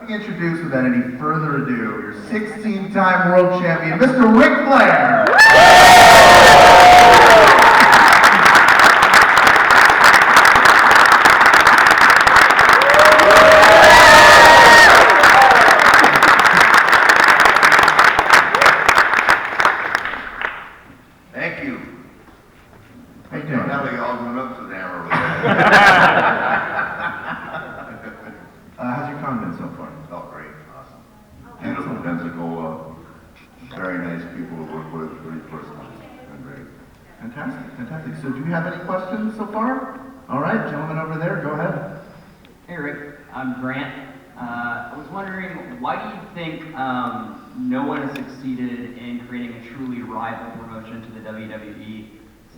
me introduce, without any further ado, your 16-time world champion, Mr. Ric Flair. Thank you. How you doing? Now they all went up to the hammer with How's your con been so far? Oh, great, awesome. Beautiful Pensacola, very nice people to work with, very personal, and great. Fantastic, fantastic. So do you have any questions so far? All right, gentlemen over there, go ahead. Hey Rick, I'm Grant. I was wondering, why do you think no one has succeeded in creating a truly rival promotion to the WWE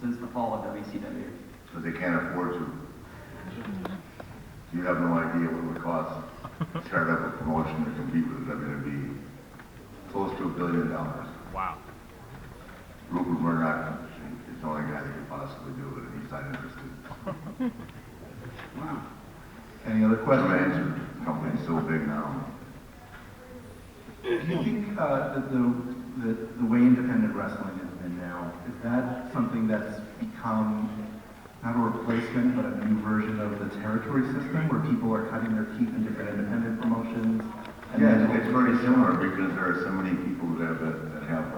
since the fall of WCW? Because they can't afford to. You have no idea what it would cost to start up a promotion to compete with the WWE. Close to $1 billion. Wow. Rupert Murdoch is the only guy that could possibly do it, and he's not interested. Wow. Any other questions? The company's so big now. Do you think that the way independent wrestling has been now, is that something that's become not a replacement, but a new version of the territory system, where people are cutting their teeth in different independent promotions? And Yeah, then it's very similar because there are so many people that have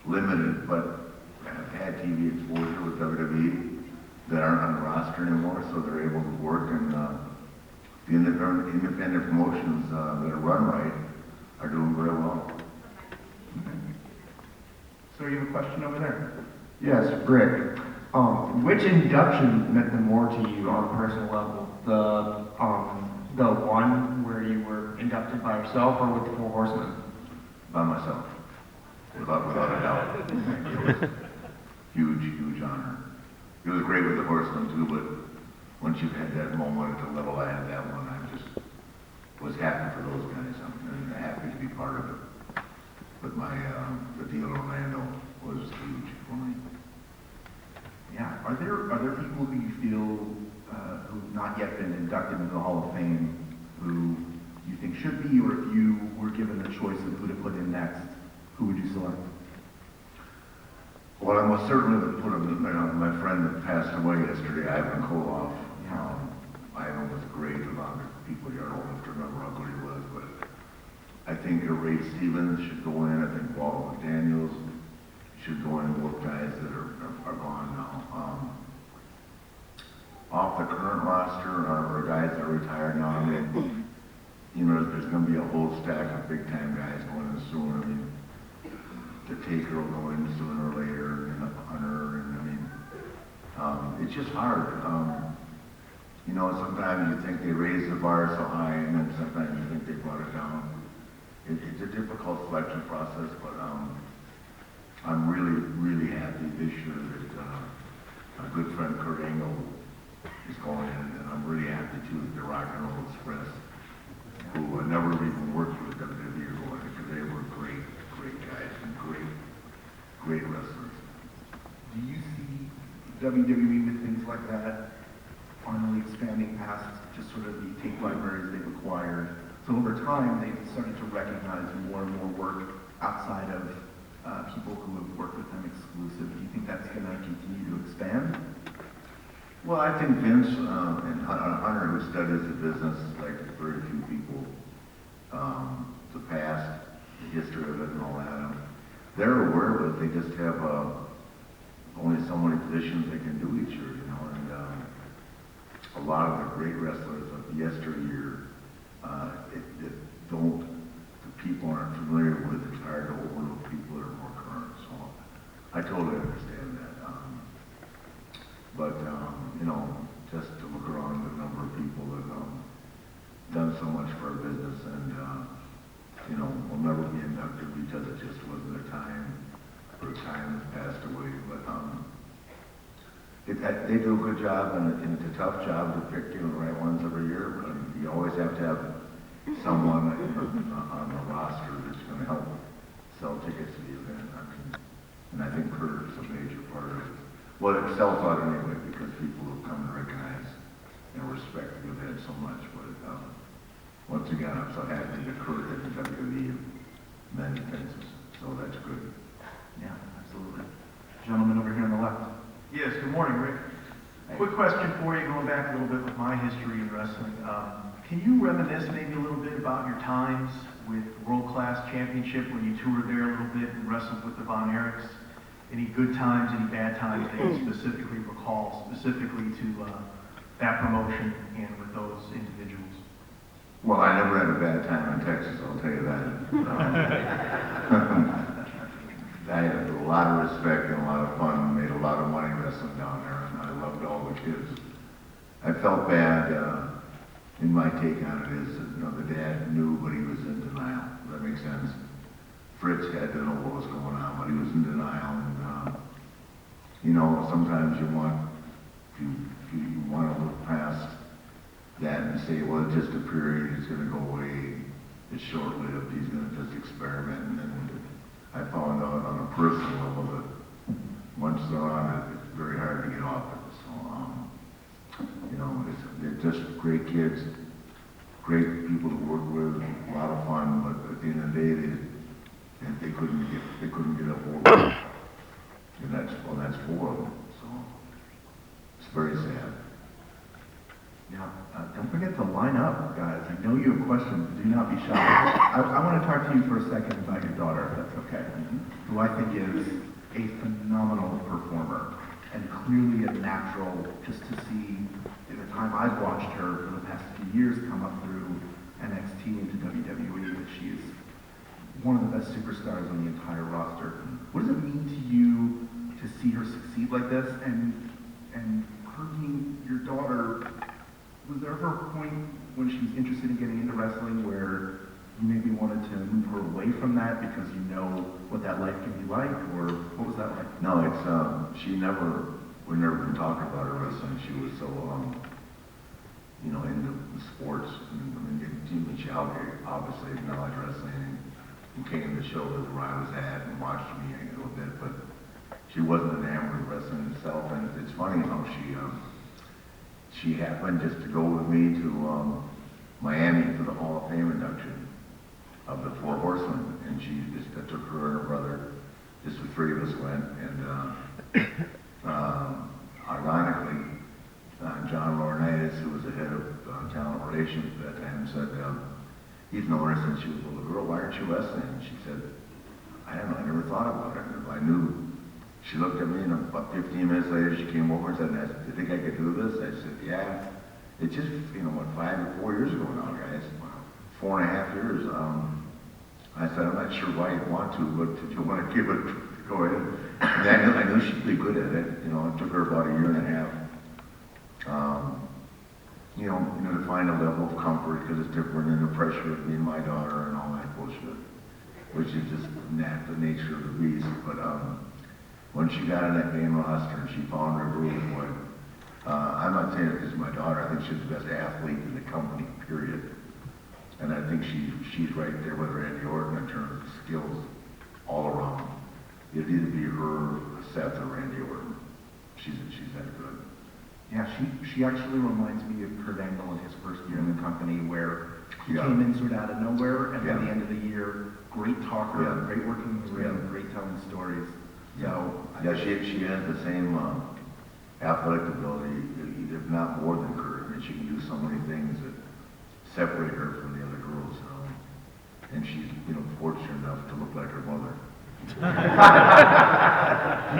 limited but have had TV exposure with WWE that aren't on the roster anymore, so they're able to work, and the independent promotions that are run right are doing very well. So you have a question over there? Yes, Rick. Which induction meant the more to you on a personal level? The one where you were inducted by yourself, or with the Four Horsemen? By myself, without a doubt. It was huge, huge honor. It was great with the Horsemen too, but once you've had that moment at the level I had that one, I just was happy for those guys and happy to be part of it. But the deal in Orlando was huge for me. Yeah. Are there people who you feel who've not yet been inducted into the Hall of Fame who you think should be, or if you were given the choice of who to put in next, who would you select? Well, I most certainly would put my friend that passed away yesterday, Ivan Koloff. Ivan was great. A lot of people here don't have to remember how good he was, but I think Ray Stevens should go in. I think Walt McDaniels should go in with guys that are gone now. Off the current roster are guys that are retired now. I mean, you know, there's going to be a whole stack of big-time guys going in soon. I mean, the Taker will go in sooner or later, and Hunter, and I mean, it's just hard. You know, sometimes you think they raise the bar so high, and then sometimes you think they brought it down. It's a difficult selection process, but I'm really, really happy this year that my good friend Kurt Angle is going in, and I'm really happy too that the Rock and Roll Express, who I never even worked with WWE, are going in, because they were great, great guys and great wrestlers. Do you see WWE with things like that finally expanding past just sort of the tape libraries they've acquired? So over time, they've started to recognize more and more work outside of people who have worked with them exclusive. Do you think that's going to continue to expand? Well, I think Vince and Hunter, who studies the business like very few people, the past, the history of it and all that, they're aware of it. They just have only so many positions they can do each year, you know, and a lot of the great wrestlers of yesteryear, the people aren't familiar with. It's hard to overlook people that are more current, so I totally understand that. But you know, just to look around the number of people that done so much for our business, and you know, will never be inducted because it just wasn't their time, or a time has passed away. But they do a good job, and it's a tough job to pick, you know, the right ones every year. But you always have to have someone on the roster that's going to help sell tickets to the event. I mean, and I think Kurt is a major part of it. Well, it sells out anyway because people have come to recognize and respect the event so much. But once again, I'm so happy that Kurt at the WWE men fences, so that's good. Yeah, absolutely. Gentleman over here on the left. Yes, good morning, Rick. Quick question for you, going back a little bit with my history in wrestling. Can you reminisce maybe a little bit about your times with World Class Championship when you toured there a little bit and wrestled with the Von Erichs? Any good times, any bad times that you specifically recall, specifically to that promotion and with those individuals? Well, I never had a bad time in Texas, I'll tell you that. I had a lot of respect and a lot of fun, made a lot of money wrestling down there, and I loved all the kids. I felt bad, in my take on it is that, the dad knew, but he was in denial. Does that make sense? Fritz had to know what was going on, but he was in denial, and, sometimes you want to look past that and say, well, it's just a period, it's going to go away, it's short-lived, he's going to just experiment, and then I found out on a personal level that once they're on it, it's very hard to get off it. So, they're just great kids, great people to work with, a lot of fun. But at the end of the day, they couldn't get a hold of it, and that's four of them. So it's very sad. Yeah, don't forget to line up, guys. I know you have questions. Do not be shy. I want to talk to you for a second about your daughter, if that's okay. Who I think is a phenomenal performer and clearly a natural. Just to see, in the time I've watched her for the past few years come up through NXT into WWE, that she is one of the best superstars on the entire roster. What does it mean to you to see her succeed like this? And her being your daughter, was there ever a point when she was interested in getting into wrestling where you maybe wanted to move her away from that because you know what that life can be like, or what was that like? No, we never been talking about her wrestling. She was so, into sports. She obviously acknowledged wrestling and came to shows where I was at and watched me a little bit, but she wasn't enamored with wrestling itself. And it's funny how she happened just to go with me to Miami for the Hall of Fame induction of the Four Horsemen, and I took her and her brother, just the three of us went, and ironically, John Laurinaitis, who was the head of talent relations at that time, said, he's known her since she was a little girl, why aren't you wrestling? And she said, I don't know, I never thought about it. I knew. She looked at me, and about 15 minutes later, she came over and said, do you think I could do this? I said, yeah. It's just, 4 years ago now, guys. 4.5 years. I said, I'm not sure why you want to, but if you want to give it, go ahead. And I knew she'd be good at it. It took her about a year and a half. To find a level of comfort, because it's different than the pressure of being my daughter and all that bullshit, which is just the nature of the beast. But when she got in that main roster and she found her groove, I'm not saying it because my daughter, I think she's the best athlete in the company, period. And I think she's right there with Randy Orton in terms of skills all around. It'd either be her, Seth, or Randy Orton. She's that good. Yeah, she actually reminds me of Kurt Angle in his first year in the company, where he came in sort of out of nowhere, and by the end of the year, great talker, great working in the ring, great telling stories. So she has the same athletic ability, if not more than Kurt. I mean, she can do so many things that separate her from the other girls. And she's, fortunate enough to look like her mother. You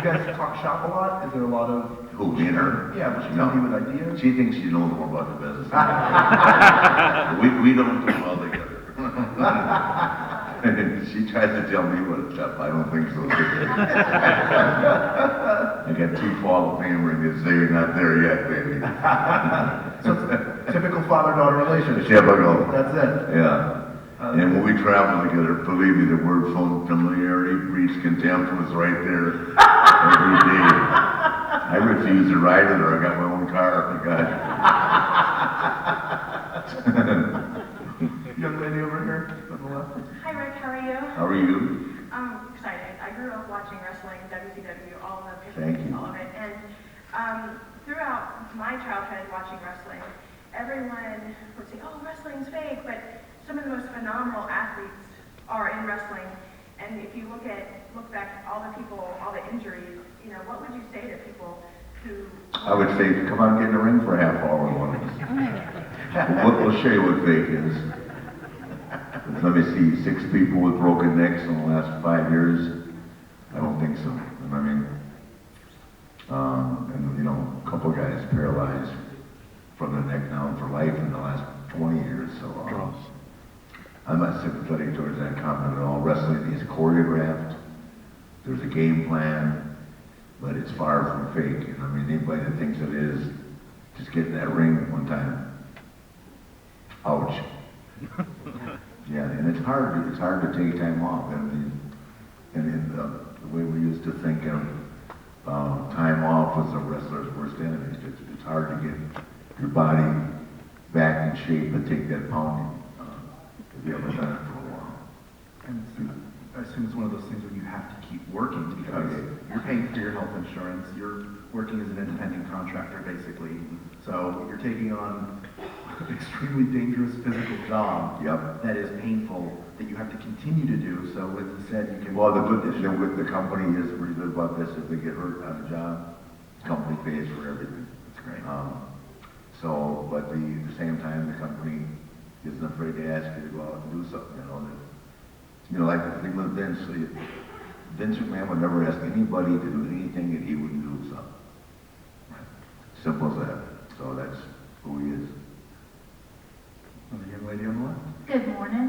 guys talk shop a lot? Is there a lot of... Who, me and her? Yeah, but she comes with ideas? She thinks she knows more about the business. we don't do well together. She tries to tell me what's up. I don't think so. I got 2 Hall of Fame rings. They're not there yet, baby. So it's a typical father-daughter relationship. Typical. That's it. Yeah. And when we travel together, believe me, the word familiarity breeds contempt was right there every day. I refuse to ride with her. I got my own car. Young lady over here on the left. Hi Rick, how are you? How are you? I'm excited. I grew up watching wrestling, WCW, all of the Thank you. all of it. And throughout my childhood watching wrestling, everyone would say, oh, wrestling's fake, but so phenomenal athletes are in wrestling, and if you look back at all the people, all the injuries, you know, what would you say to people who? I would say, come on, get in the ring for a half hour with one of us. We'll show you what fake is. Let me see, 6 people with broken necks in the last 5 years? I don't think so. I mean, and you know, a couple guys paralyzed from the neck down for life in the last 20 years. So I'm not sympathetic towards that comment at all. Wrestling is choreographed. There's a game plan, but it's far from fake. And I mean, anybody that thinks it is, just get in that ring one time. Ouch. Yeah, and it's hard to take time off. I mean, and the way we used to think of time off was a wrestler's worst enemy. It's hard to get your body back in shape and take that pounding. If you haven't done it for a while. And I assume it's one of those things where you have to keep working because you're paying for your health insurance, you're working as an independent contractor basically, so you're taking on an extremely dangerous physical job that is painful that you have to continue to do. So with the said, you can. Well, the good thing with the company is pretty good about this. If they get hurt on a job, the company pays for everything. That's great. But at the same time, the company isn't afraid to ask you to go out and do something. Like the thing with Vince. Vince McMahon would never ask anybody to do anything that he wouldn't do something. Simple as that. So that's who he is. The young lady on the left. Good morning.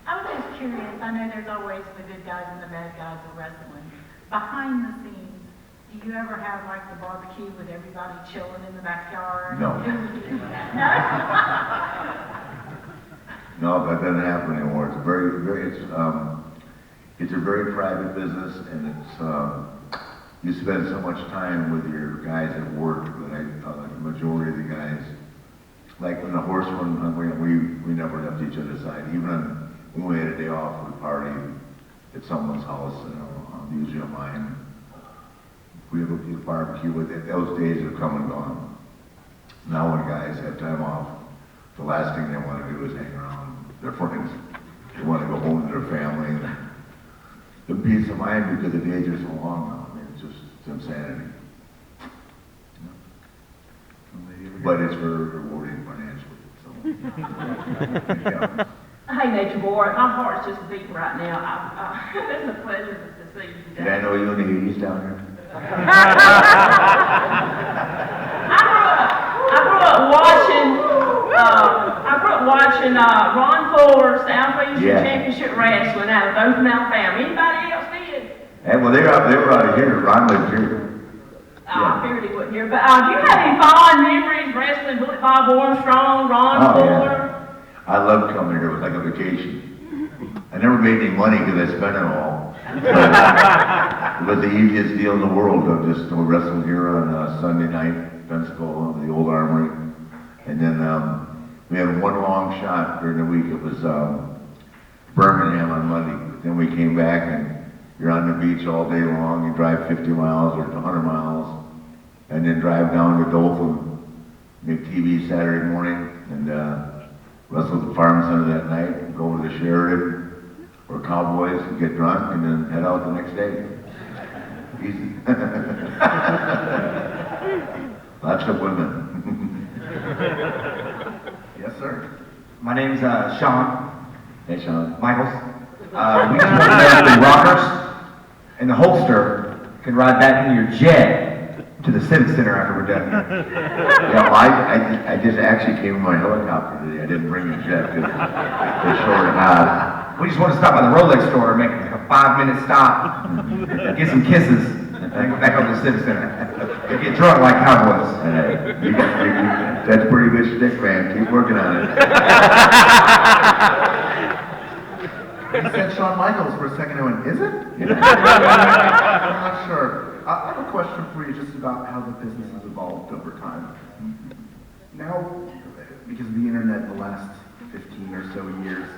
I was just curious, I know there's always the good guys and the bad guys of wrestling. Behind the scenes, do you ever have like the barbecue with everybody chilling in the backyard? No. No? No, that doesn't happen anymore. It's it's a very private business, and it's you spend so much time with your guys at work that the majority of the guys, like when the horseman, we never left each other's side. Even when we had a day off, we partied at someone's house, usually at mine. We have a barbecue with it. Those days have come and gone. Now when guys have time off, the last thing they want to do is hang around their friends. They want to go home to their family and the peace of mind because the days are so long now. I mean, it's insanity. But it's very rewarding financially. So. Yeah. Hey, Nature Boy, my heart's just beating right now. It's a pleasure to see you today. Did I know you in the 80s down here? I grew up watching Ron Fuller, Southeastern Championship Wrestling out of Oakmount Family. Anybody else did? Hey, well, they were out of here. Ron lived here. I figured he wasn't here. But do you have any fond memories wrestling with Bob Armstrong, Ron Fuller? Yeah. I loved coming here. It was like a vacation. I never made any money because I spent it all. It was the easiest deal in the world. I just wrestled here on Sunday night, Pensacola, the old Armory. And then we had one long shot during the week. It was Birmingham on Monday. Then we came back and you're on the beach all day long. You drive 50 miles or 100 miles. And then drive down to Dothan, make TV Saturday morning, and wrestle at the Farm Center that night, and go over to Sheridan or Cowboys and get drunk, and then head out the next day. Easy. Lots of women. Yes, sir. My name's Sean. Hey, Sean. Michaels. We just want to know if the rockers and the holster can ride back in your jet to the Civic Center after we're done here. Yeah, well, I just actually came in my helicopter today. I didn't bring the jet because it's short and hot. We just want to stop by the Rolex store and make like a 5-minute stop, get some kisses, and then go back over to the Civic Center. And get drunk like cowboys. That's pretty good shtick, man. Keep working on it. You said Shawn Michaels for a second. I went, is it? I'm not sure. I have a question for you just about how the business has evolved over time. Now, because of the internet in the last 15 or so years,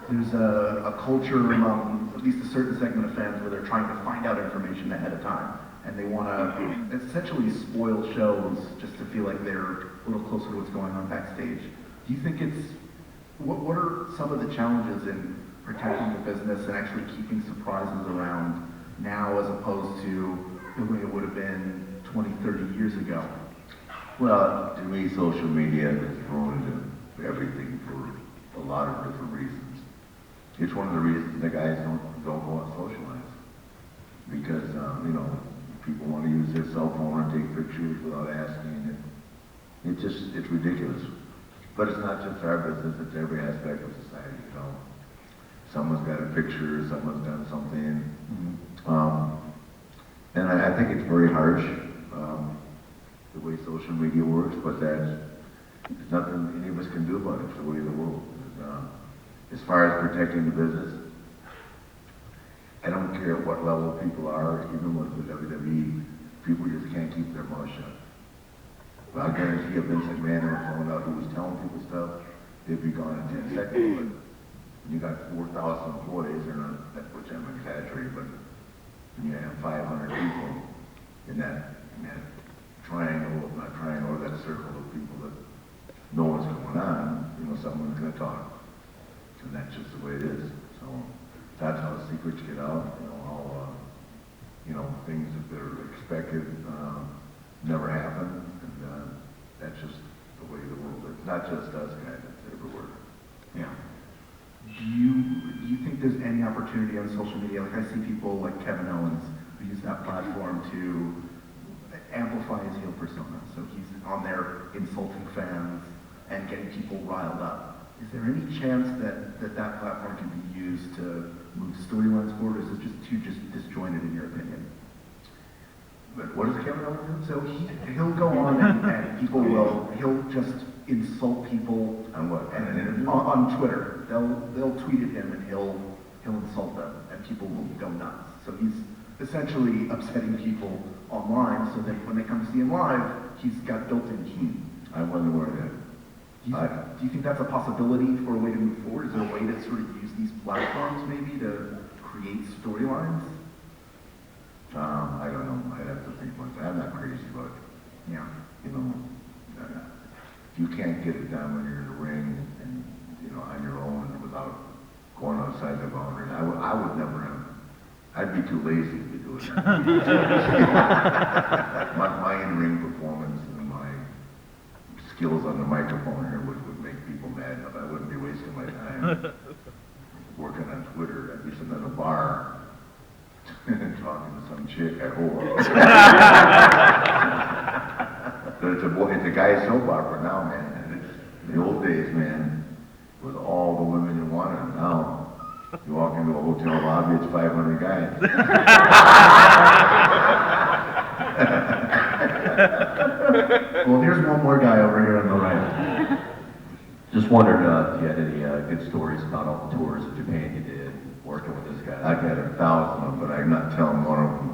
there's a culture among at least a certain segment of fans where they're trying to find out information ahead of time. And they want to essentially spoil shows just to feel like they're a little closer to what's going on backstage. Do you think it's What are some of the challenges in protecting the business and actually keeping surprises around now as opposed to the way it would have been 20, 30 years ago? Well, to me, social media has thrown into everything for a lot of different reasons. It's one of the reasons the guys don't go out socialize. Because, people want to use their cell phone and take pictures without asking. It's ridiculous. But it's not just our business, it's every aspect of society, Someone's got a picture, someone's done something. And I think it's very harsh, the way social media works, but there's nothing any of us can do about it. It's the way of the world. As far as protecting the business, I don't care at what level people are, even with the WWE, people just can't keep their mouth shut. But I guarantee if Vince McMahon ever found out who was telling people stuff, they'd be gone in 10 seconds. But when you got 4,000 employees, which I'm exaggerating, but when you have 500 people in that triangle, that circle of people that know what's going on, someone's going to talk. And that's just the way it is. So that's how secrets get out, things that are expected never happen. And that's just the way the world is. Not just us guys, it's everywhere. Yeah. Do you think there's any opportunity on social media? Like I see people like Kevin Owens who use that platform to amplify his heel persona. So he's on there insulting fans and getting people riled up. Is there any chance that platform can be used to move storylines forward, or is it just too disjointed in your opinion? But what does Kevin Owens do? So he'll go on and he'll just insult people On what? On an interview? on Twitter. They'll tweet at him and he'll insult them and people will go nuts. So he's essentially upsetting people online so that when they come to see him live, he's got built-in heat. I wasn't aware of that. Do you think that's a possibility for a way to move forward? Is there a way to sort of use these platforms maybe to create storylines? I don't know. I'd have to think about that. I'm not crazy about it. Yeah. You can't get it done when you're in the ring and, on your own without going outside the boundary. I would never have. I'd be too lazy to be doing that. my in-ring performance and my skills on the microphone here would make people mad enough. I wouldn't be wasting my time working on Twitter. I'd be sitting at a bar talking to some chick at home. It's a guy's soap opera now, man. And in the old days, man, it was all the women you wanted. Now, you walk into a hotel lobby, it's 500 guys. Well, here's one more guy over here on the right. Just wondered if you had any good stories about all the tours of Japan you did, working with this guy. I've had 1,000 of them, but I'm not telling one of them.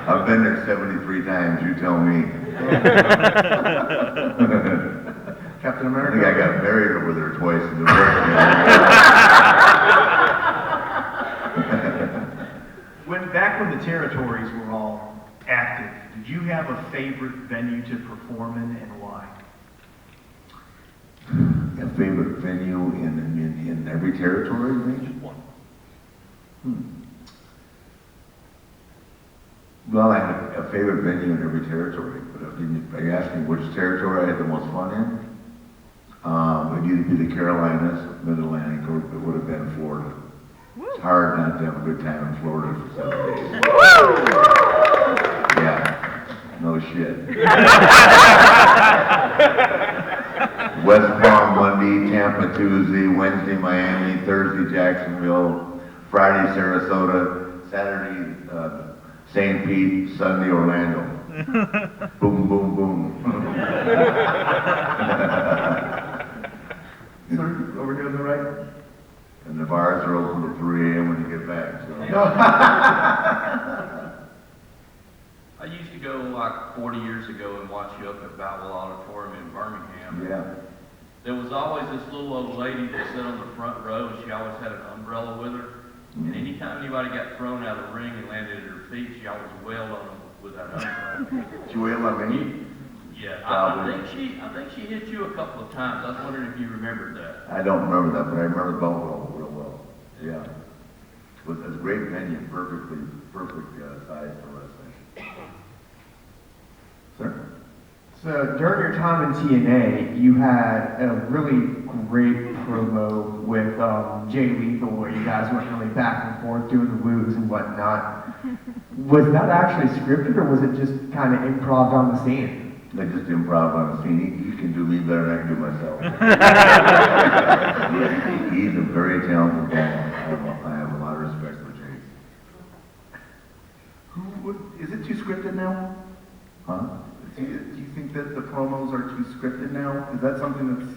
I've been there 73 times, you tell me. Captain I America. think I got married over there twice in the Back when the territories were all active, did you have a favorite venue to perform in and why? A favorite venue in every territory, maybe? Just one. Well, I had a favorite venue in every territory, but if you asked me which territory I had the most fun in, it'd either be the Carolinas, Mid-Atlantic, or it would have been Florida. It's hard not to have a good time in Florida for 7 days. Yeah, no shit. West Palm Monday, Tampa Tuesday, Wednesday Miami, Thursday Jacksonville, Friday Sarasota, Saturday St. Pete, Sunday Orlando. Boom, boom, boom. Sir, over here on the right. And the bars are open till 3 a.m. when you get back. So. I used to go like 40 years ago and watch you up at Battle Auditorium in Birmingham. Yeah. There was always this little old lady that sat on the front row, and she always had an umbrella with her. And anytime anybody got thrown out of the ring and landed at her feet, she always wailed on them with that umbrella. Did you wail on me? Yeah, Probably. I think she hit you a couple of times. I was wondering if you remembered that. I don't remember that, but I remember the belt real well. Yeah. With a great venue, perfect size for wrestling. Sir? So during your time in TNA, you had a really great promo with Jay Lethal where you guys went really back and forth doing the woos and whatnot. Was that actually scripted or was it just kind of improv on the scene? I just improv on the scene. He can do me better than I can do myself. He's a very talented guy. I have a lot of respect for Jay. Is it too scripted now? Huh? Do you think that the promos are too scripted now? Is that something that's,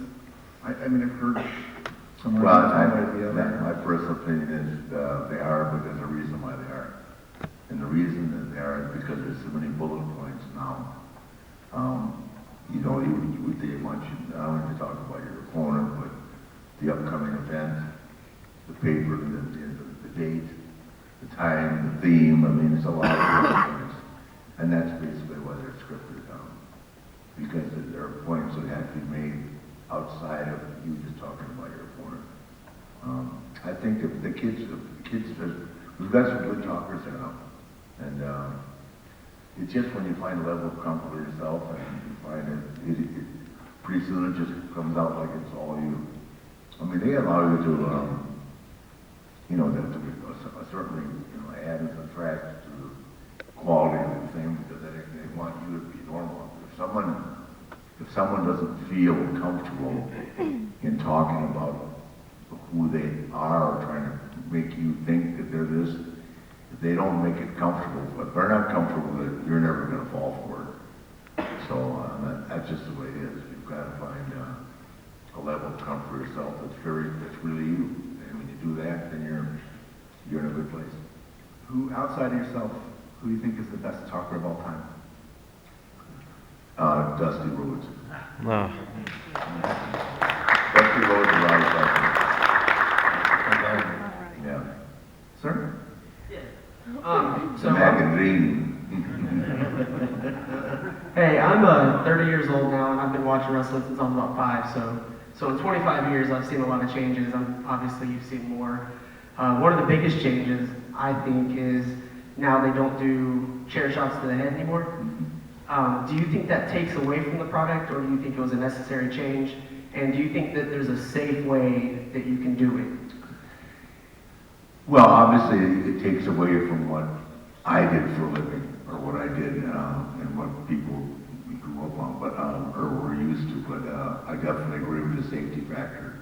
I mean, I've heard somewhere Well, one way or the other. my personal opinion is they are, but there's a reason why they are. And the reason that they are is because there's so many bullet points now. You know, you would think much, not only to talk about your opponent, but the upcoming event, the paper, the date, the time, the theme. I mean, it's a lot of bullet points. And that's basically why they're scripted down. Because there are points that have to be made outside of you just talking about your opponent. I think if the kids, we've got some good talkers in them. And it's just when you find a level of comfort for yourself and you find it pretty soon it just comes out like it's all you. I mean, they allow you to, you know, certainly, you know, add and subtract to the quality of the thing because they want you to be normal. If someone doesn't feel comfortable in talking about who they are or trying to make you think that they're this, if they don't make it comfortable, if they're not comfortable with it, you're never going to fall for it. So that's just the way it is. You've got to find a level of comfort yourself that's really you. And when you do that, then you're in a good place. Who, outside of yourself, who do you think is the best talker of all time? Dusty Rhodes. No. Dusty Rhodes is a lot of fun. Yeah. Sir? The magazine. Hey, I'm 30 years old now, and I've been watching wrestling since I was about 5. So in 25 years, I've seen a lot of changes. Obviously, you've seen more. One of the biggest changes, I think, is now they don't do chair shots to the head anymore. Do you think that takes away from the product, or do you think it was a necessary change? And do you think that there's a safe way that you can do it? Well, obviously, it takes away from what I did for a living, or what I did, and what people grew up on, but or were used to. But I definitely agree with the safety factor.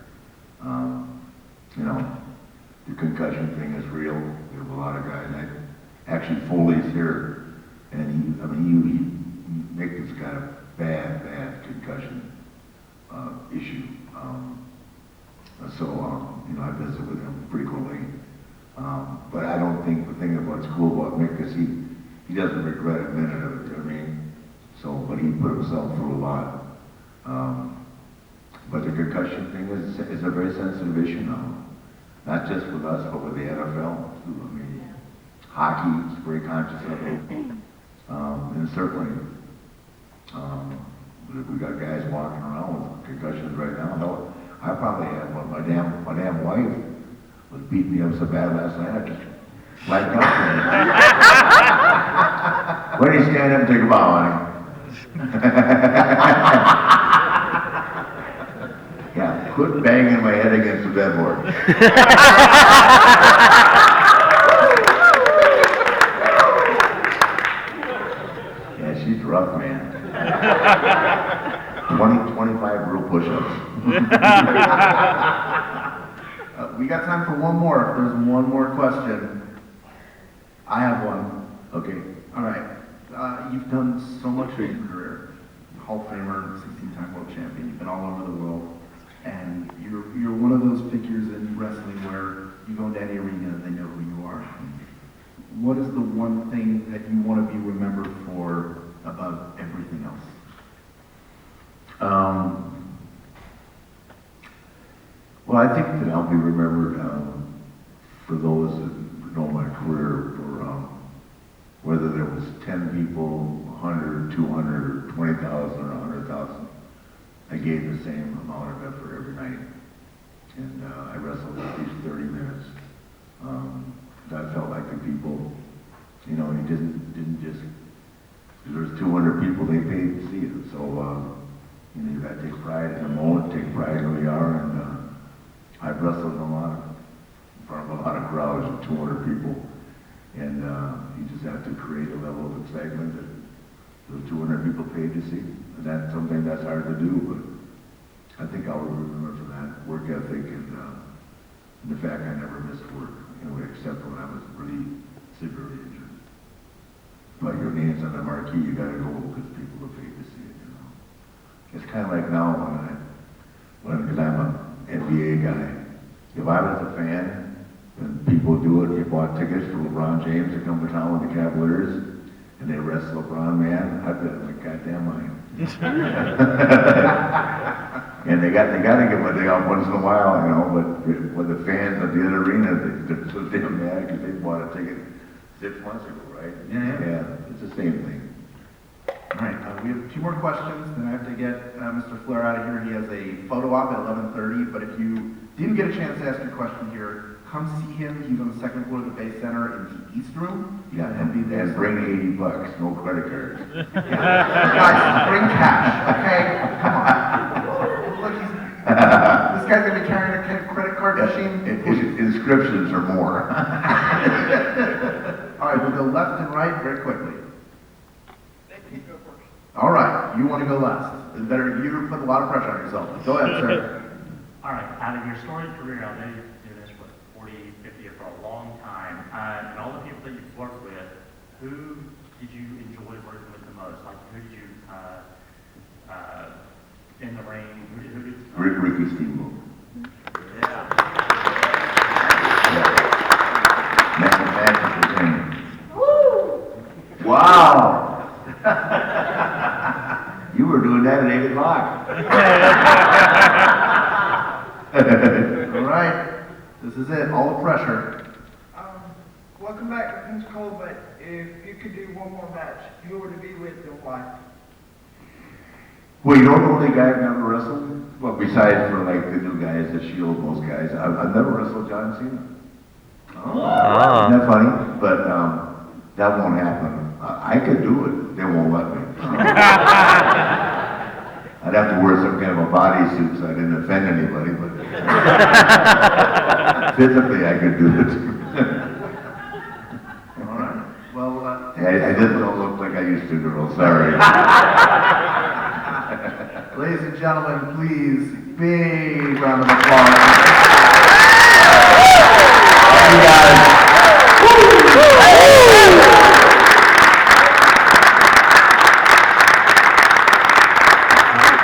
You know, the concussion thing is real. We have a lot of guys. Actually, Foley's here, and Nick has got a bad concussion issue. So you know, I visit with him frequently. But I don't think the thing about cool about Mick is he doesn't regret a minute of it, you know what I mean? So, but he put himself through a lot. But the concussion thing is a very sensitive issue now. Not just with us, but with the NFL too. I mean, hockey is very conscious of it. And certainly, we got guys walking around with concussions right now. No, I probably have one. My damn wife was beating me up so bad last night, I just blacked out. When do you stand up and take a bow, honey? Yeah, quit banging my head against the bedboard. Yeah, she's rough, man. 25 real push-ups. We got time for one more. If there's one more question, I have one. Okay. All right. You've done so much in your career. Hall of Famer, 16-time world champion. You've been all over the world, and you're one of those figures in wrestling where you go into any arena and they know who you are. What is the one thing that you want to be remembered for above everything else? Well, I think that I'll be remembered for those that know my career, for whether there was 10 people, 100, 200, 20,000, or 100,000. I gave the same amount of effort every night. And I wrestled at least 30 minutes. That felt like the people, you know, you didn't just, there was 200 people, they paid to see it. So, you know, you got to take pride in the moment, take pride in who you are. And I've wrestled in front of a lot of crowds of 200 people. And you just have to create a level of excitement that those 200 people paid to see. And that's something that's hard to do, but I think I'll remember for that work ethic and the fact I never missed work, you know, except when I was really severely injured. But your name's on the marquee, you gotta go because people have paid to see it, you know. It's kind of like now because I'm an NBA guy. If I was a fan and people do it, you bought tickets for LeBron James to come to town with the Cavaliers and they wrestle LeBron, man, I'd be like, goddamn mind. And they got to give him a day off once in a while, you know, but with the fans at the other arena, they're so damn mad because they bought a ticket 6 months ago, right? Yeah, it's the same thing. All right, we have 2 more questions, then I have to get Mr. Flair out of here. He has a photo op at 11:30, but if you didn't get a chance to ask your question here, come see him. He's on the 2nd floor of the Bay Center in the East Room. Yeah, and be there. and bring $80, no credit cards. Guys, bring cash, okay? Come on. Look, this guy's gonna be carrying a credit card machine. Inscriptions are more. All right, we'll go left and right very quickly. All right, you want to go last. You put a lot of pressure on yourself. Go ahead, sir. All right, out of your storied career, I know you've been doing this for 40, 50 years for a long time, and all the people that you've worked with, who did you enjoy working with the most? Like, who did you, in the ring, who did Ricky Steamboat. Yeah. Magic the ring. Wow! You were doing that at 8 o'clock. All right, this is it, all the pressure. Welcome back to Things Cold, but if you could do one more match, who would it be with and why? Well, you know the only guy I've never wrestled? Well, besides for like the new guys, the Shield, those guys, I've never wrestled John Cena. Oh. Isn't that funny? But that won't happen. I could do it, they won't let me. I'd have to wear some kind of a bodysuit so I didn't offend anybody, but physically I could do it. All right, well, I just don't look like I used to, girl, sorry. ladies and gentlemen, please, big round of applause. You guys.